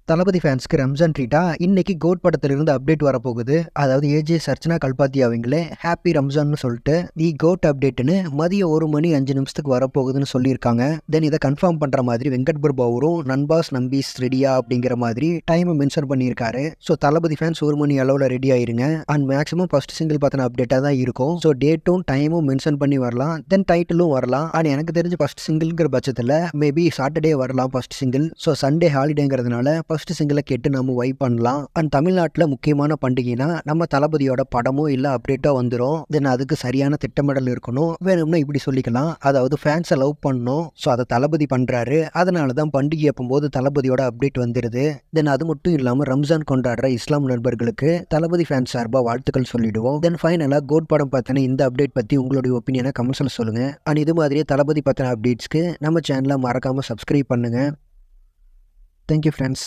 தளபதி ஃபேன்ஸ்க்கு ரம்ஜான் ட்ரீட்டா இன்னைக்கு கோட் படத்திலிருந்து அப்டேட் வரப்போகுது. அதாவது ஏஜே சர்ச்சனா கல்பாத்தி அவங்களே ஹாப்பி ரம்ஜான்னு சொல்லிட்டு தி கோட் அப்டேட்னு மதியம் 1 மணி 5 நிமிஷத்துக்கு வரப்போகுதுன்னு சொல்லியிருக்காங்க. தென் இதை கன்ஃபார்ம் பண்ற மாதிரி வெங்கட் பிரபு அவரும் நண்பாஸ் நம்பீஸ் ரெடியா அப்படிங்கிற மாதிரி டைம் மென்ஷன் பண்ணியிருக்காரு. ஸோ தளபதி ஃபேன்ஸ் 1 மணி அளவில் ரெடி ஆயிருங்க. அண்ட் மேக்ஸிமம் ஃபர்ஸ்ட் சிங்கிள் பார்த்தின அப்டேட்டாக தான் இருக்கும். ஸோ டேட்டும் டைமும் மென்ஷன் பண்ணி வரலாம். தென் டைட்டிலும் வரலாம். அண்ட் எனக்கு தெரிஞ்சு ஃபர்ஸ்ட் சிங்கிள்ங்கிற பட்சத்தில் மேபி சாட்டர்டே வரலாம் ஃபர்ஸ்ட் சிங்கிள். ஸோ சண்டே ஹாலிடேங்கிறதுனால ஃபர்ஸ்ட் சிங்கிளை கேட்டு நம்ம வைப் பண்ணலாம். அண்ட் தமிழ்நாட்டில் முக்கியமான பண்டிகைனா நம்ம தளபதியோட படமோ இல்லை அப்டேட்டோ வந்துடும். தென் அதுக்கு சரியான திட்டமிடல் இருக்கணும். வேணும்னா இப்படி சொல்லிக்கலாம், அதாவது ஃபேன்ஸை லவ் பண்ணணும். ஸோ அதை தளபதி பண்ணுறாரு. அதனால தான் பண்டிகை அப்போது தளபதியோட அப்டேட் வந்துடுது. தென் அது மட்டும் இல்லாமல் ரம்ஜான் கொண்டாடுற இஸ்லாம் நண்பர்களுக்கு தளபதி ஃபேன்ஸ் சார்பாக வாழ்த்துக்கள் சொல்லிடுவோம். தென் ஃபைனலாக கோட் படம் பார்த்தீங்கன்னா இந்த அப்டேட் பற்றி உங்களுடைய ஒப்பீனியனை கமெண்ட்ஸில் சொல்லுங்கள். அண்ட் இது மாதிரியே தளபதி பற்றின அப்டேட்ஸ்க்கு நம்ம சேனலை மறக்காமல் சப்ஸ்கிரைப் பண்ணுங்கள். Thank you friends.